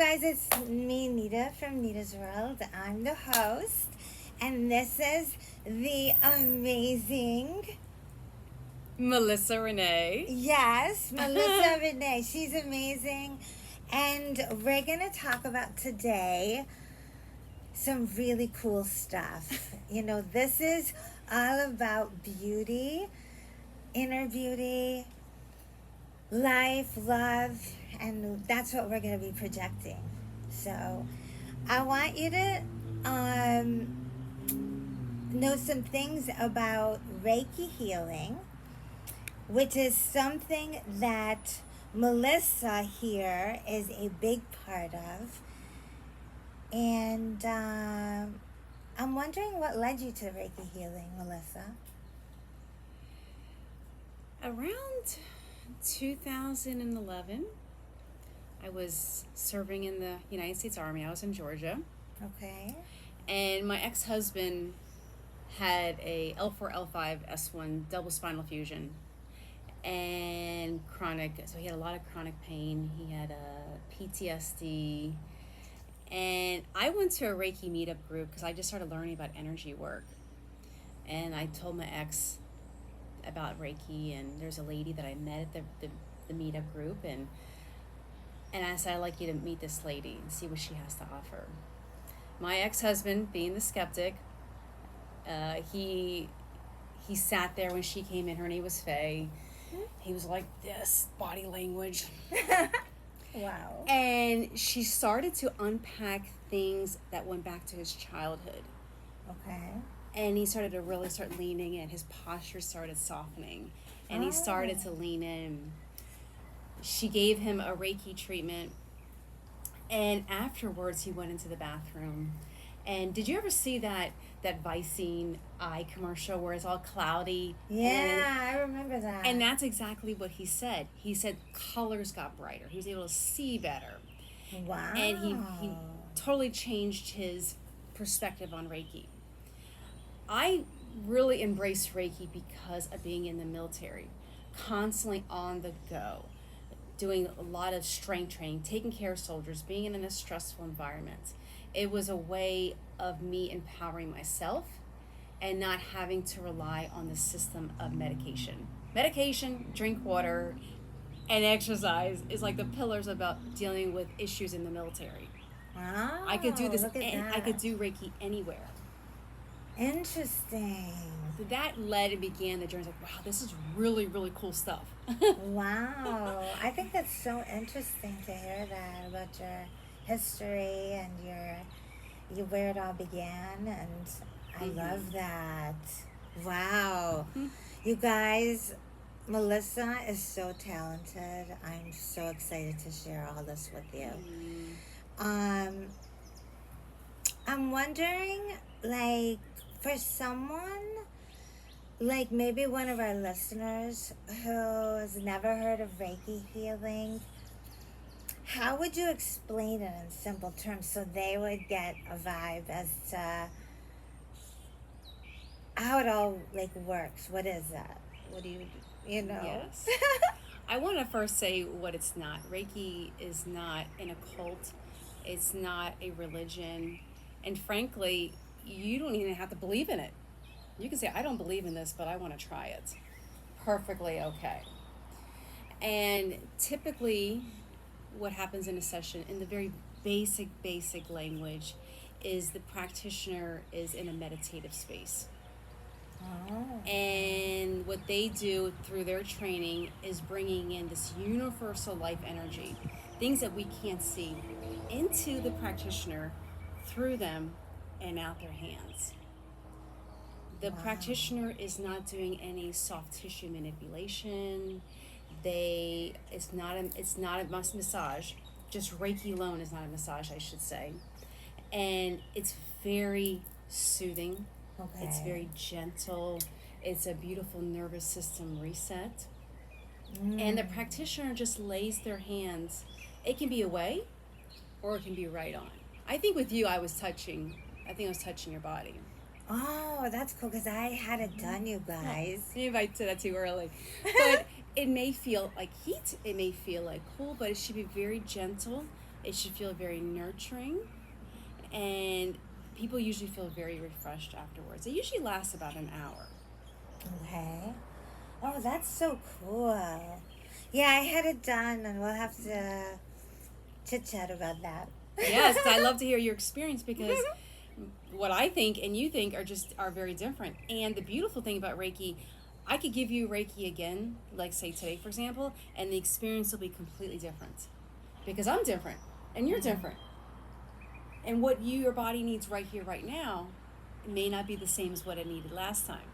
guys, it's me, Nita, from Nita's World. I'm the host, and this is the amazing... Melissa Renee. Yes, Melissa Renee. She's amazing. And we're going to talk about today some really cool stuff. You know, this is all about beauty, inner beauty, life, love, and that's what we're going to be projecting. So I want you to know some things about Reiki healing, which is something that Melissa here is a big part of. And I'm wondering what led you to Reiki healing, Melissa? Around 2011, I was serving in the United States Army. I was in Georgia. Okay. And my ex-husband had a L4, L5, S1 double spinal fusion and chronic, so he had a lot of chronic pain. He had a PTSD. And I went to a Reiki meetup group because I just started learning about energy work. And I told my ex about Reiki, and there's a lady that I met at the meetup group, and I said, I'd like you to meet this lady and see what she has to offer. My ex-husband, being the skeptic, he sat there when she came in. Her name was Faye. He was like this, body language. Wow. And she started to unpack things that went back to his childhood. Okay. And he started to really start leaning in. His posture started softening. And he started to lean in. She gave him a Reiki treatment. And afterwards, he went into the bathroom. And did you ever see that Vicine eye commercial where it's all cloudy? Yeah, I remember that. And that's exactly what he said. He said colors got brighter. He was able to see better. Wow. And he totally changed his perspective on Reiki. I really embraced Reiki because of being in the military, constantly on the go, doing a lot of strength training, taking care of soldiers, being in a stressful environment. It was a way of me empowering myself and not having to rely on the system of medication. Medication, drink water, and exercise is like the pillars about dealing with issues in the military. Wow. I could do this, look at that. I could do Reiki anywhere. Interesting. So that led and began the journey. Like, wow, this is really, really cool stuff. Wow. I think that's so interesting to hear that about your history and your where it all began, and I love that. Wow. You guys, Melissa is so talented. I'm so excited to share all this with you. I'm wondering, like, for someone, like maybe one of our listeners who has never heard of Reiki healing, how would you explain it in simple terms so they would get a vibe as to how it all like works? What is that? What do you know? Yes. I want to first say what it's not. Reiki is not an occult. It's not a religion. And frankly, you don't even have to believe in it. You can say, I don't believe in this, but I want to try it. Perfectly okay. And typically, what happens in a session, in the very basic language, is the practitioner is in a meditative space. Oh. And what they do through their training is bringing in this universal life energy, things that we can't see, into the practitioner, through them, and out their hands. The practitioner is not doing any soft tissue manipulation. It's not a massage. Just Reiki alone is not a massage, I should say. And it's very soothing. Okay. It's very gentle. It's a beautiful nervous system reset. And the practitioner just lays their hands. It can be away, or it can be right on. I think with you, I was touching your body. Oh, that's cool, because I had it done, you guys. Maybe I said that too early. But it may feel like heat, it may feel like cool, but it should be very gentle. It should feel very nurturing, and people usually feel very refreshed afterwards. It usually lasts about an hour. Okay. Oh, that's so cool. Yeah, I had it done, and we'll have to chit chat about that. Yes, I love to hear your experience, because what I think and you think are very different. And the beautiful thing about Reiki, I could give you Reiki again, like say today, for example, and the experience will be completely different, because I'm different and you're different. And what your body needs right here, right now, may not be the same as what it needed last time.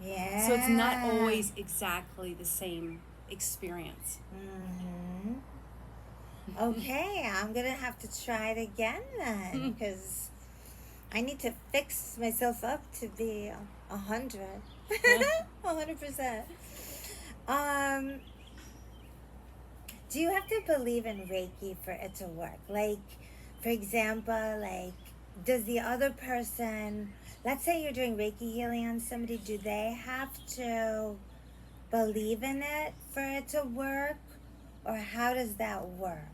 Yeah. So it's not always exactly the same experience. Mm-hmm. Okay, I'm gonna have to try it again then, because I need to fix myself up to be 100, 100%. Do you have to believe in Reiki for it to work? Like, for example, like, does the other person, let's say you're doing Reiki healing on somebody, do they have to believe in it for it to work? Or how does that work?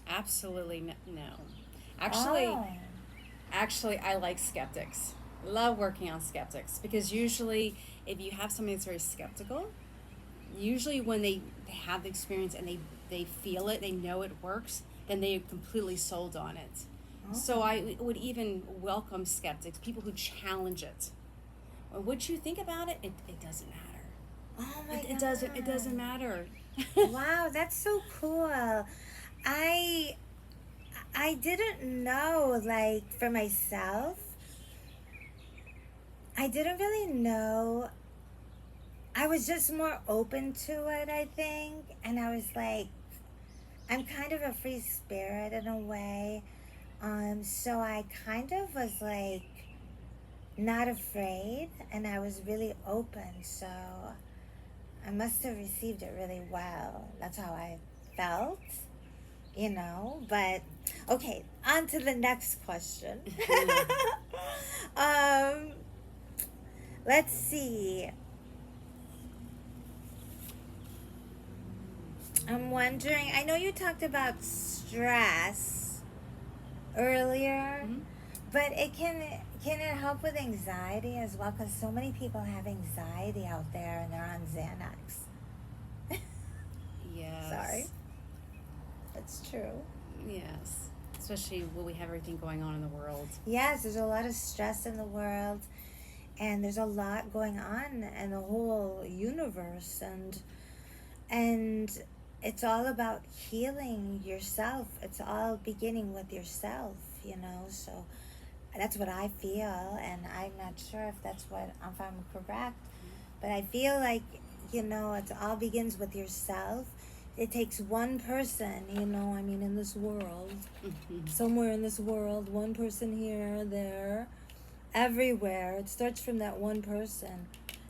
Absolutely no. Actually, I like skeptics. Love working on skeptics, because usually if you have somebody that's very skeptical, usually when they have the experience and they feel it, they know it works, then they're completely sold on it. So I would even welcome skeptics, people who challenge it. Or what you think about it, it doesn't matter. Oh my God. It doesn't matter. Wow, that's so cool. I didn't know, like, for myself, I didn't really know. I was just more open to it, I think. And I was like, I'm kind of a free spirit in a way. So I kind of was like not afraid, and I was really open. So I must have received it really well. That's how I felt, But okay, on to the next question. Let's see. I'm wondering, I know you talked about stress earlier, but can it help with anxiety as well? Because so many people have anxiety out there and they're on Xanax. Yes. Sorry. That's true. Yes. Especially when we have everything going on in the world. Yes, there's a lot of stress in the world, and there's a lot going on in the whole universe, and it's all about healing yourself. It's all beginning with yourself, so that's what I feel, and I'm not sure if I'm correct, but I feel like, it all begins with yourself. It takes one person, in this world, somewhere in this world, one person here, there, everywhere. It starts from that one person,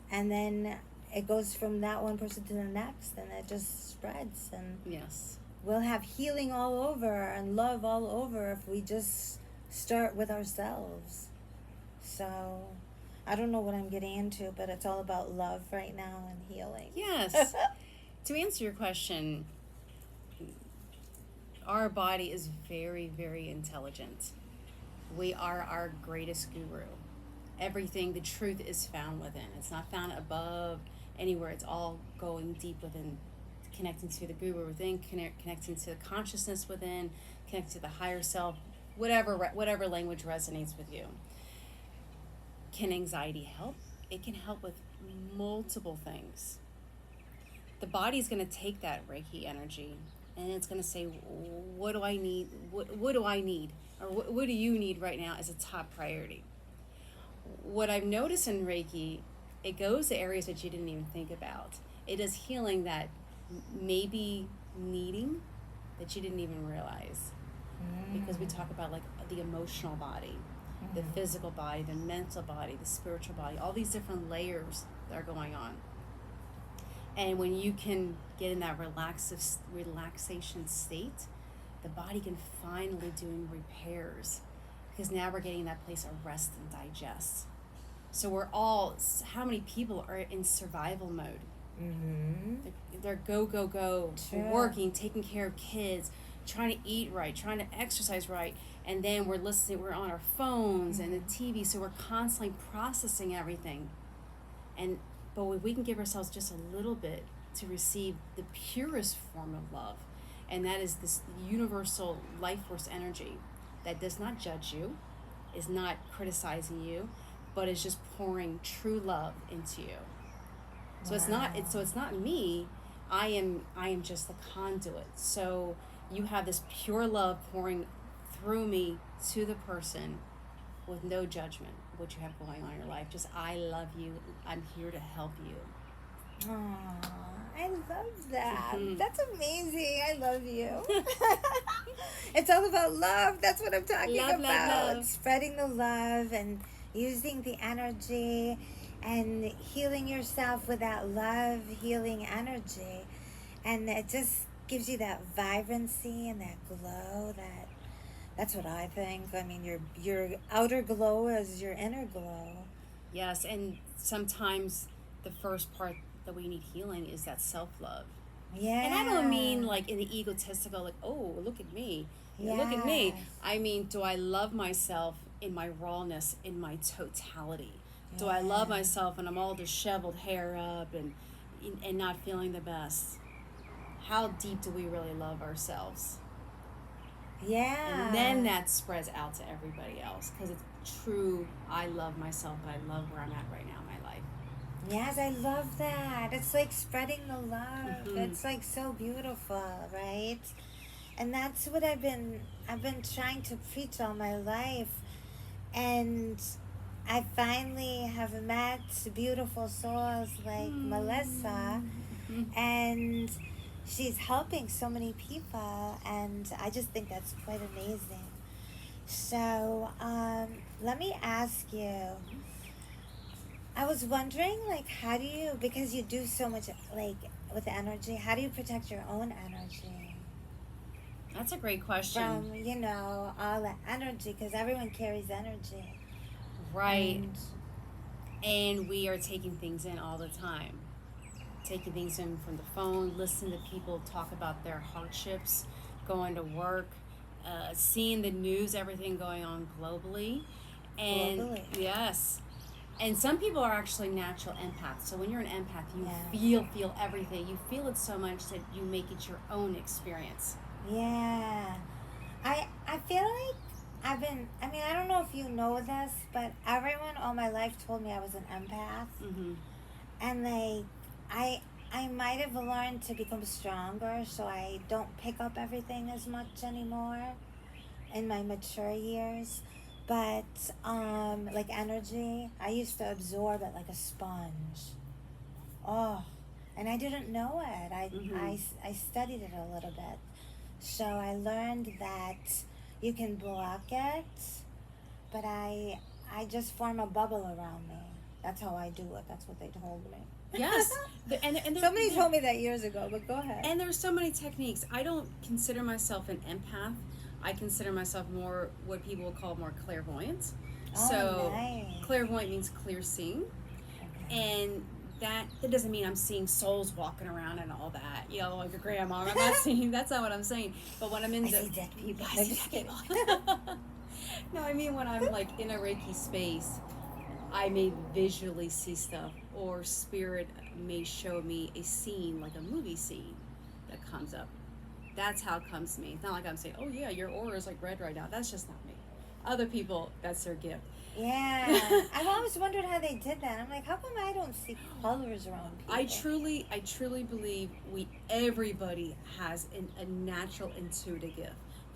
and then it goes from that one person to the next, and it just spreads. And yes, we'll have healing all over and love all over if we just start with ourselves. So I don't know what I'm getting into, but it's all about love right now and healing. Yes. To answer your question, our body is very, very intelligent. We are our greatest guru. Everything, the truth is found within. It's not found above anywhere. It's all going deep within, connecting to the guru within, connecting to the consciousness within, connecting to the higher self, whatever language resonates with you. Can anxiety help? It can help with multiple things. The body's going to take that Reiki energy, and it's going to say, what do I need? What do I need? Or what do you need right now as a top priority? What I've noticed in Reiki, it goes to areas that you didn't even think about. It is healing that maybe needing that you didn't even realize. Because we talk about like the emotional body, the physical body, the mental body, the spiritual body, all these different layers that are going on. And when you can get in that relaxation state, the body can finally do repairs, because now we're getting that place of rest and digest. So how many people are in survival mode? They're go, go, go, True. Working, taking care of kids, trying to eat right, trying to exercise right, and then we're listening, we're on our phones and the TV, so we're constantly processing everything. And but if we can give ourselves just a little bit to receive the purest form of love, and that is this universal life force energy that does not judge you, is not criticizing you, but is just pouring true love into you. So it's not me. I am just the conduit. So you have this pure love pouring through me to the person with no judgment of what you have going on in your life. Just, I love you. I'm here to help you. Aww, I love that. That's amazing. I love you. It's all about love. That's what I'm talking about. Love. Spreading the love and using the energy and healing yourself with that love healing energy. And it just gives you that vibrancy and that glow. That's what I think. I mean, your outer glow is your inner glow. Yes, and sometimes the first part that we need healing is that self-love. Yeah. And I don't mean like in the egotistical, like, oh, look at me. Look at me. I mean, do I love myself in my rawness, in my totality? Yeah. Do I love myself when I'm all disheveled, hair up, and not feeling the best? How deep do we really love ourselves? Yeah. And then that spreads out to everybody else, because it's true, I love myself, and I love where I'm at right now in my life. Yes, I love that. It's like spreading the love. It's like so beautiful, right? And that's what I've been trying to preach all my life. And I finally have met beautiful souls like Melissa, and she's helping so many people, and I just think that's quite amazing. So let me ask you, I was wondering, like, how do you, because you do so much, like, with energy, how do you protect your own energy? That's a great question. From, all that energy, because everyone carries energy. Right. And we are taking things in all the time. Taking things in from the phone, listening to people talk about their hardships, going to work, seeing the news, everything going on globally. And yes. And some people are actually natural empaths. So when you're an empath, you feel everything. You feel it so much that you make it your own experience. Yeah. I feel like I don't know if you know this, but everyone all my life told me I was an empath. Mm-hmm. And like, I might have learned to become stronger, so I don't pick up everything as much anymore in my mature years. But like energy, I used to absorb it like a sponge. Oh, and I didn't know it. I studied it a little bit, so I learned that you can block it, but I just form a bubble around me. That's how I do it. That's what they told me. Yes. And somebody told me that years ago, but go ahead. And there's so many techniques. I don't consider myself an empath. I consider myself more what people would call more clairvoyant. Oh, so nice. Clairvoyant means clear seeing. Okay. And that doesn't mean I'm seeing souls walking around and all that, like your grandma. I'm not seeing, that's not what I'm saying. But when I'm in I see dead people. I see dead people. No, I mean when I'm like in a Reiki space, I may visually see stuff, or spirit may show me a scene, like a movie scene that comes up. That's how it comes to me. It's not like I'm saying, oh yeah, your aura is like red right now. That's just not me. Other people, that's their gift. Yeah. I've always wondered how they did that. I'm like, how come I don't see colors around people? I truly believe everybody has a natural intuitive gift.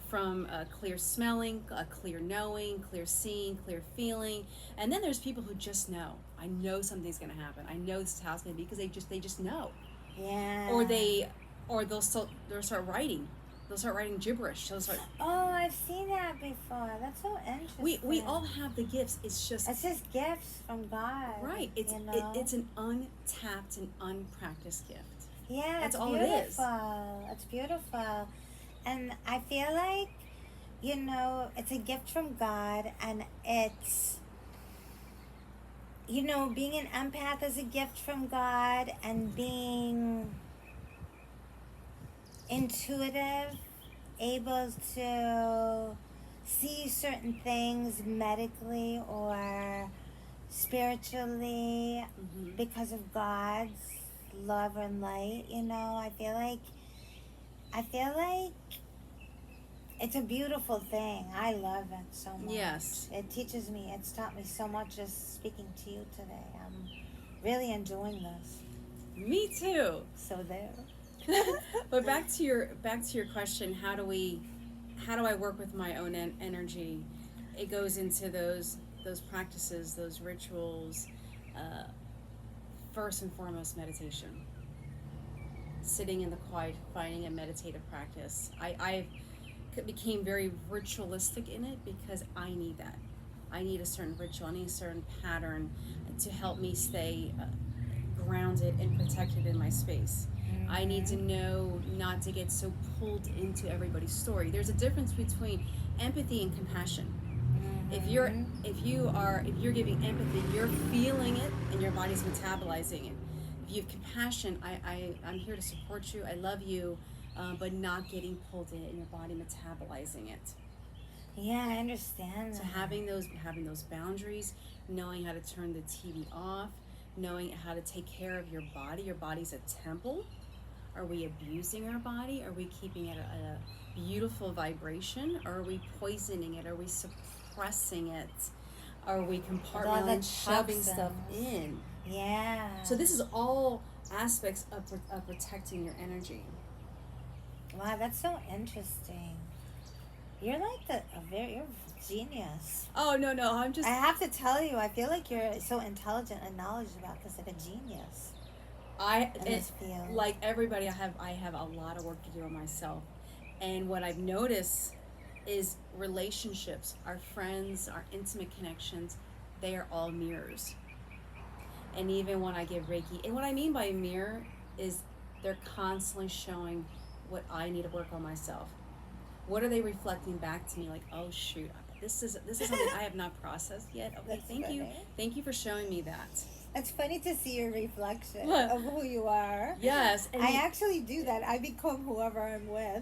From clear smelling, clear knowing, clear seeing, clear feeling. And then there's people who just know. I know something's going to happen. I know this is how it's going to be, because they just know. Yeah. Or they'll start writing. They'll start writing gibberish. Oh, I've seen that before. That's so interesting. We all have the gifts. It's just gifts from God. Right. It's an untapped and unpracticed gift. Yeah, that's all beautiful. It is. It's beautiful. And I feel like, it's a gift from God, and it's, being an empath is a gift from God, and being intuitive able to see certain things medically or spiritually Mm-hmm. because of God's love and light. I feel like it's a beautiful thing. I love it so much. Yes. It teaches me. It's taught me so much just speaking to you today. I'm really enjoying this. Me too. So there. But back to your question, how do I work with my own energy? It goes into those practices, those rituals. First and foremost, meditation. Sitting in the quiet, finding a meditative practice. I became very ritualistic in it because I need that. I need a certain ritual. I need a certain pattern to help me stay grounded and protected in my space. Mm-hmm. I need to know not to get so pulled into everybody's story. There's a difference between empathy and compassion. Mm-hmm. If you're giving empathy, you're feeling it and your body's metabolizing it. If you have compassion, I'm here to support you. I love you, but not getting pulled in and your body metabolizing it. Yeah, I understand. So having those boundaries, knowing how to turn the TV off, knowing how to take care of your body. Your body's a temple. Are we abusing our body? Are we keeping it at a beautiful vibration? Or are we poisoning it? Are we suppressing it? Are we compartmentalizing, shoving stuff in? Yeah. So this is all aspects of protecting your energy. Wow, that's so interesting. You're like you're a genius. Oh no, I'm just. I have to tell you, I feel like you're so intelligent and knowledgeable about this, like a genius. Like everybody, I have a lot of work to do on myself, and what I've noticed is relationships, our friends, our intimate connections, they are all mirrors. And even when I give Reiki, and what I mean by mirror is they're constantly showing what I need to work on myself. What are they reflecting back to me? Like, oh shoot, this is something I have not processed yet. Okay, thank you for showing me that. It's funny to see your reflection of who you are. Yes. And I actually do that. I become whoever I'm with.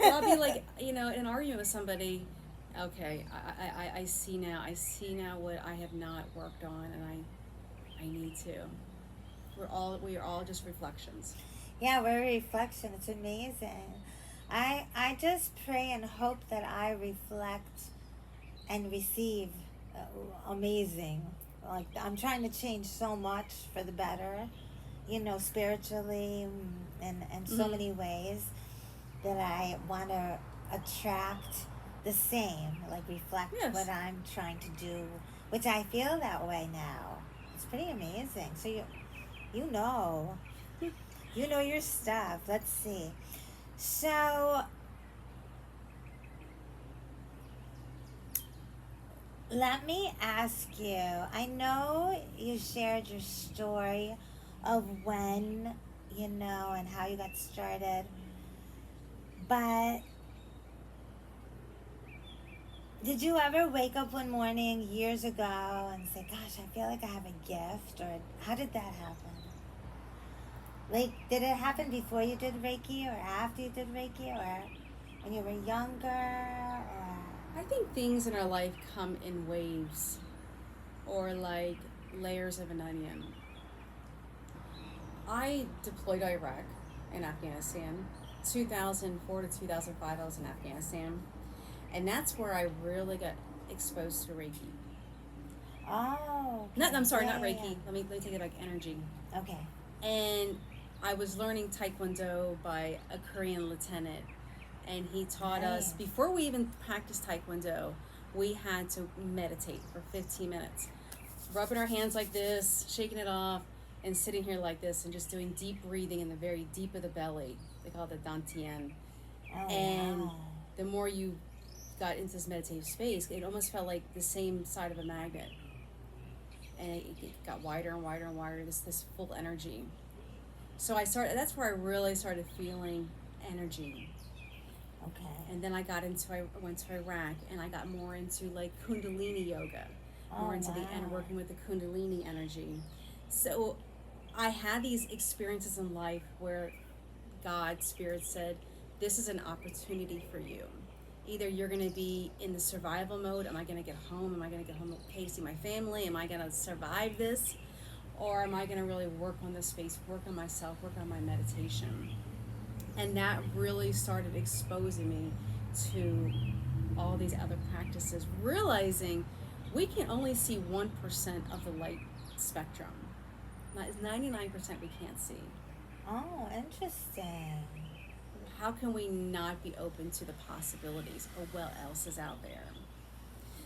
I'll be like, in an argument with somebody, okay, I see now what I have not worked on, and I need to. We are all just reflections. Yeah, we're a reflection. It's amazing. I just pray and hope that I reflect and receive amazing. Like, I'm trying to change so much for the better, spiritually and so many ways that I want to attract the same, like reflect what I'm trying to do, which I feel that way now. It's pretty amazing. So you know your stuff. Let's see. So let me ask you, I know you shared your story of when, and how you got started, but did you ever wake up one morning years ago and say, gosh, I feel like I have a gift, or how did that happen? Like, did it happen before you did Reiki, or after you did Reiki, or when you were younger, or... I think things in our life come in waves, or like layers of an onion. I deployed to Iraq and Afghanistan. 2004 to 2005, I was in Afghanistan. And that's where I really got exposed to Reiki. Oh. Okay. Not Reiki. Yeah. Let me take it like energy. Okay. And I was learning Taekwondo by a Korean lieutenant. And he taught us, before we even practiced Taekwondo, we had to meditate for 15 minutes. Rubbing our hands like this, shaking it off, and sitting here like this, and just doing deep breathing in the very deep of the belly. They call it the Dantian. Oh, and wow. The more you got into this meditative space, it almost felt like the same side of a magnet. And it got wider and wider and wider, this full energy. So that's where I really started feeling energy. Okay. And then I went to Iraq, and I got more into like Kundalini yoga, more into the end, working with the Kundalini energy. So I had these experiences in life where God, Spirit said, this is an opportunity for you. Either you're going to be in the survival mode. Am I going to get home? Am I going to get home okay to see my family? Am I going to survive this? Or am I going to really work on this space, work on myself, work on my meditation? And that really started exposing me to all these other practices, realizing we can only see 1% of the light spectrum. 99% we can't see. Oh, interesting. How can we not be open to the possibilities or what else is out there?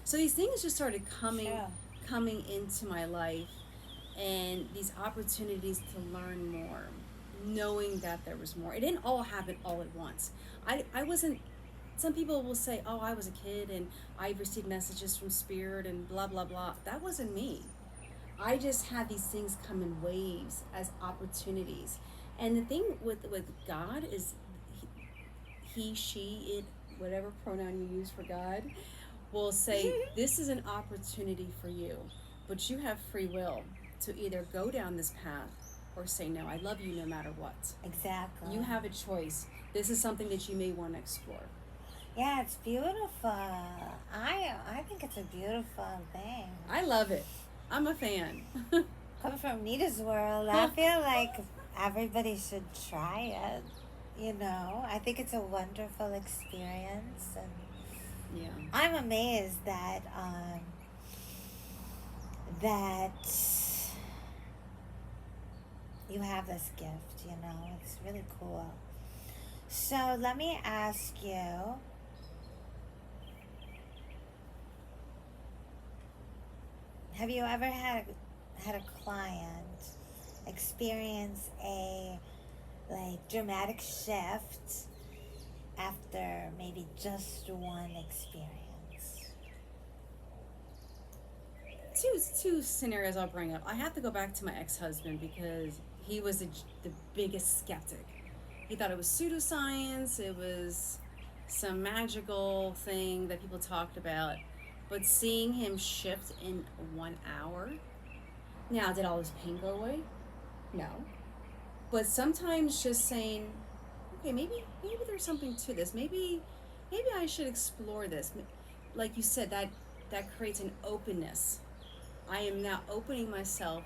So these things just started coming into my life, and these opportunities to learn more, knowing that there was more. It didn't all happen all at once. I wasn't, some people will say, oh, I was a kid and I received messages from spirit and blah, blah, blah. That wasn't me. I just had these things come in waves as opportunities. And the thing with God is he, she, it, whatever pronoun you use for God, will say, this is an opportunity for you, but you have free will to either go down this path or say, no, I love you no matter what. Exactly. You have a choice. This is something that you may want to explore. Yeah, it's beautiful. I think it's a beautiful thing. I love it. I'm a fan. Coming from Nita's world, I feel like everybody should try it. You know, I think it's a wonderful experience, and Yeah. I'm amazed that you have this gift. You know, it's really cool. So let me ask you. Have you ever had a client experience a dramatic shift after maybe just one experience? Two scenarios I'll bring up. I have to go back to my ex-husband because he was the biggest skeptic. He thought it was pseudoscience, it was some magical thing that people talked about. But seeing him shift in 1 hour, now did all his pain go away? No. But sometimes just saying, okay, maybe there's something to this. Maybe I should explore this. Like you said, that creates an openness. I am now opening myself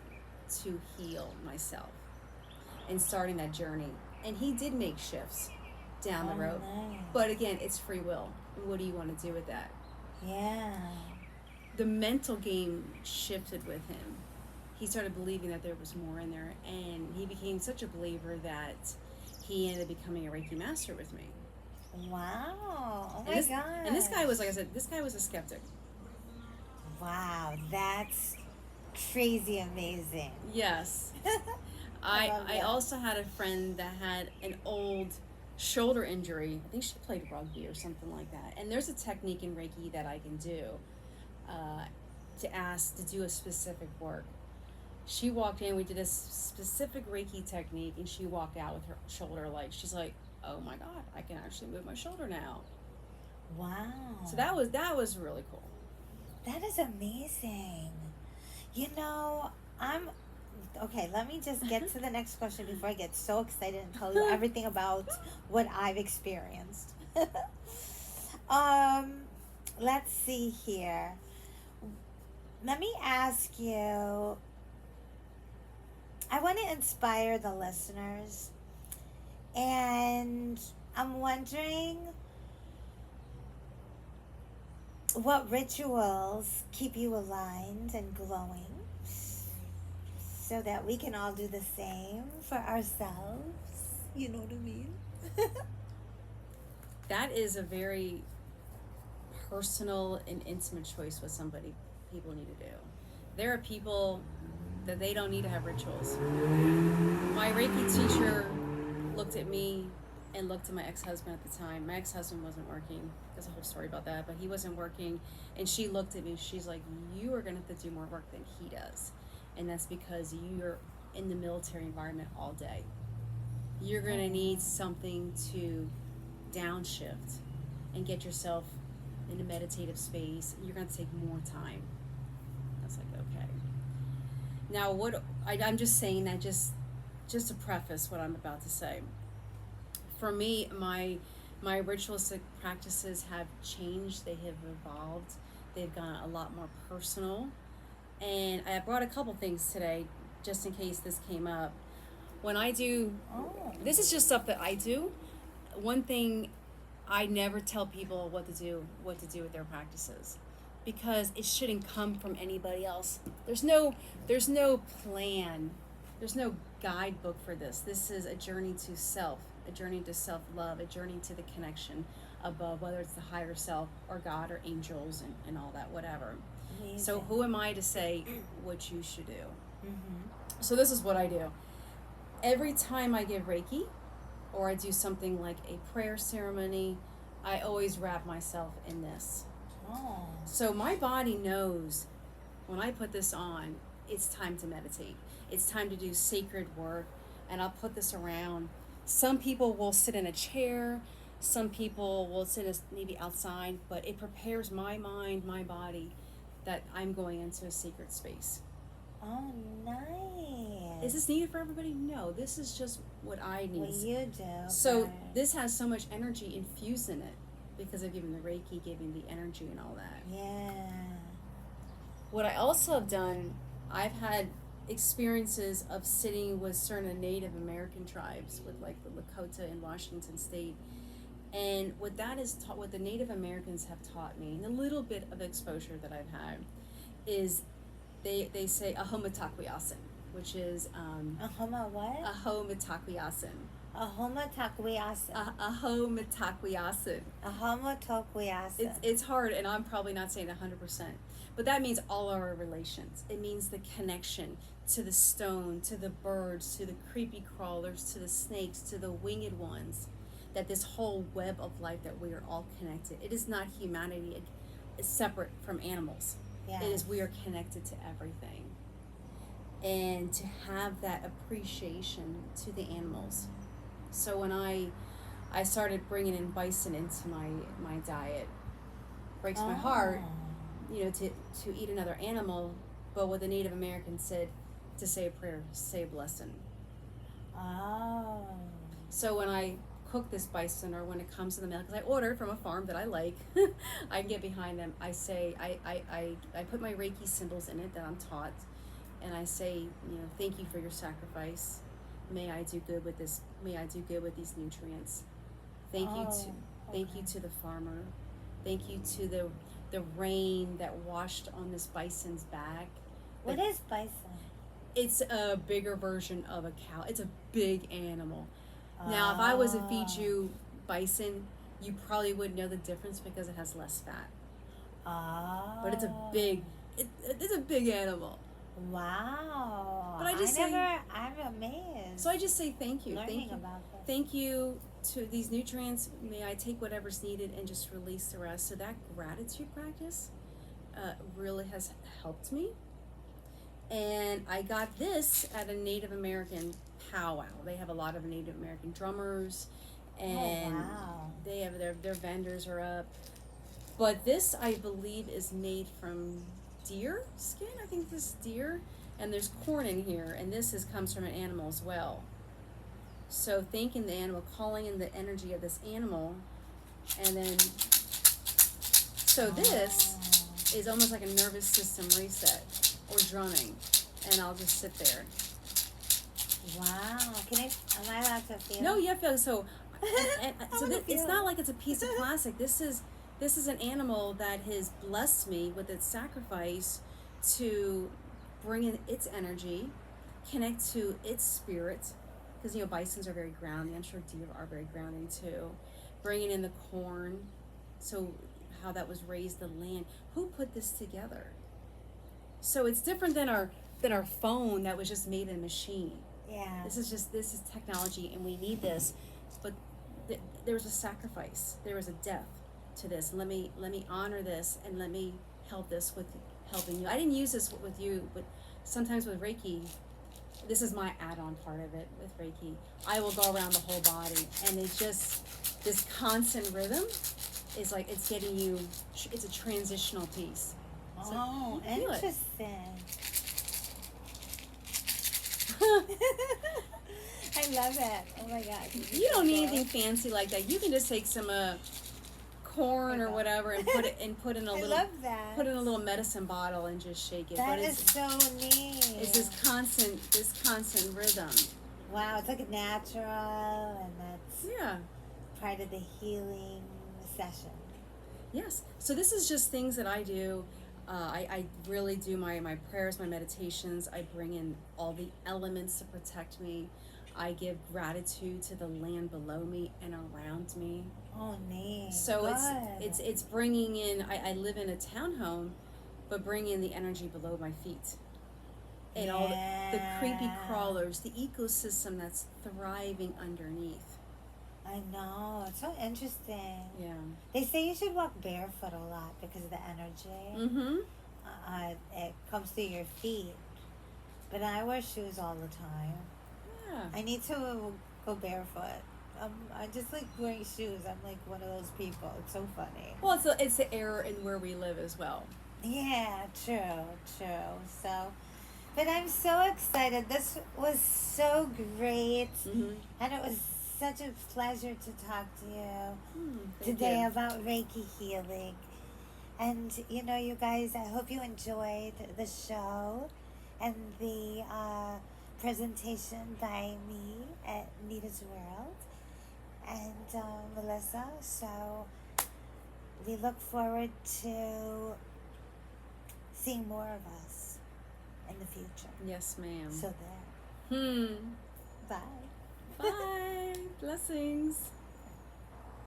to heal myself and starting that journey. And he did make shifts down the road. Nice. But again, it's free will. What do you want to do with that? Yeah. The mental game shifted with him. He started believing that there was more in there, and he became such a believer that he ended up becoming a Reiki master with me. Wow. Oh my And God. And this guy was, like I said, this guy was a skeptic. Wow, that's crazy amazing. Yes. I love I that. also had a friend that had an old shoulder injury. I think she played rugby or something like that. And there's a technique in Reiki that I can do to ask to do a specific work. She walked in, we did a specific Reiki technique, and she walked out with her shoulder she's like, oh my God, I can actually move my shoulder now. Wow. So that was really cool. That is amazing. You know, okay, let me just get to the next question before I get so excited and tell you everything about what I've experienced. Let's see here. Let me ask you, I want to inspire the listeners, and I'm wondering what rituals keep you aligned and glowing so that we can all do the same for ourselves. You know what I mean? That is a very personal and intimate choice what people need to do. There are people that they don't need to have rituals. My Reiki teacher looked at me and looked at my ex-husband at the time. My ex-husband wasn't working. There's a whole story about that, but he wasn't working. And she looked at me, she's like, you are going to have to do more work than he does. And that's because you're in the military environment all day. You're going to need something to downshift and get yourself in a meditative space. You're going to take more time. I was like, okay. Now, I'm just saying that just to preface what I'm about to say. For me, my My ritualistic practices have changed. They have evolved. They've gotten a lot more personal. And I brought a couple things today, just in case this came up. When I do, this is just stuff that I do. One thing, I never tell people what to do with their practices, because it shouldn't come from anybody else. There's no plan. There's no guidebook for this. This is a journey to self, a journey to self-love, a journey to the connection above, whether it's the higher self or God or angels and all that, whatever. Amazing. So who am I to say what you should do? Mm-hmm. So this is what I do. Every time I give Reiki or I do something like a prayer ceremony, I always wrap myself in this. Oh. So my body knows when I put this on, it's time to meditate. It's time to do sacred work, and I'll put this around. Some people will sit in a chair, some people will sit maybe outside, but it prepares my mind, my body, that I'm going into a sacred space. Oh, nice. Is this needed for everybody? No, this is just what I need. What you do. So but... this has so much energy infused in it because I've given the Reiki, giving the energy and all that. Yeah. What I also have done, I've had experiences of sitting with certain Native American tribes, with like the Lakota in Washington State. And what that is taught, what the Native Americans have taught me, and a little bit of exposure that I've had, is they say ahomatakuyasin, which is ahoma what? Ahomatakuyasin. Ahomatakuyasin. Ahomatakuyasin. Ahomatakuyasin. It's hard, and I'm probably not saying 100%, but that means all our relations. It means the connection to the stone, to the birds, to the creepy crawlers, to the snakes, to the winged ones. That this whole web of life, that we are all connected. It is not humanity. It's separate from animals. Yes. It is, we are connected to everything. And to have that appreciation to the animals. So when I started bringing in bison into my diet, breaks my heart, to eat another animal, but what the Native Americans said, to say a prayer, say a blessing. Oh. So when I cook this bison, or when it comes to the mail, because I order from a farm that I like, I can get behind them. I say, I put my Reiki symbols in it that I'm taught, and I say, thank you for your sacrifice. May I do good with this. May I do good with these nutrients. Thank you to the farmer. Thank you to the rain that washed on this bison's back. What is bison? It's a bigger version of a cow. It's a big animal. Now, if I was to feed you bison, you probably wouldn't know the difference because it has less fat. But it's a big animal. Wow. But I'm amazed. So I just say thank you. About this. Thank you to these nutrients. May I take whatever's needed and just release the rest. So that gratitude practice really has helped me. And I got this at a Native American powwow. They have a lot of Native American drummers, and they have their vendors are up. But this, I believe, is made from deer skin. I think this is deer, and there's corn in here, and this comes from an animal as well. So thanking the animal, calling in the energy of this animal, and then this is almost like a nervous system reset or drumming, and I'll just sit there. Wow. Am I allowed to feel? No, you feel so. It's not like it's a piece of plastic. This is an animal that has blessed me with its sacrifice to bring in its energy, connect to its spirit, because bisons are very grounding. I'm sure deer are very grounding too. Bringing in the corn, so how that was raised, the land. Who put this together? So it's different than our phone that was just made in a machine. Yeah. This is technology, and we need this, but there was a sacrifice. There was a death to this. And let me honor this, and let me help this with helping you. I didn't use this with you, but sometimes with Reiki, this is my add-on part of it with Reiki. I will go around the whole body, and it's just this constant rhythm is like it's getting you. It's a transitional piece. So interesting. I love it. Oh my God. You don't need anything fancy like that. You can just take some corn or whatever and put in a I little love that. put in a little medicine bottle and just shake it. That but is so neat. It's this constant rhythm. Wow, it's like natural, and that's part of the healing session. Yes. So this is just things that I do. I really do my prayers, my meditations. I bring in all the elements to protect me. I give gratitude to the land below me and around me. Oh, neat. So Good. it's bringing in. I live in a townhome, but bringing in the energy below my feet, and all the creepy crawlers, the ecosystem that's thriving underneath. I know. It's so interesting. Yeah. They say you should walk barefoot a lot because of the energy. Mm-hmm. It comes through your feet. But I wear shoes all the time. Yeah. I need to go barefoot. I just like wearing shoes. I'm like one of those people. It's so funny. Well, it's the air in where we live as well. Yeah, true. So, but I'm so excited. This was so great. Mm-hmm. And it was such a pleasure to talk to you Today about Reiki healing. And, you guys, I hope you enjoyed the show and the presentation by me at Nita's World and Melissa. So we look forward to seeing more of us in the future. Yes, ma'am. So there. Bye. Bye. Blessings.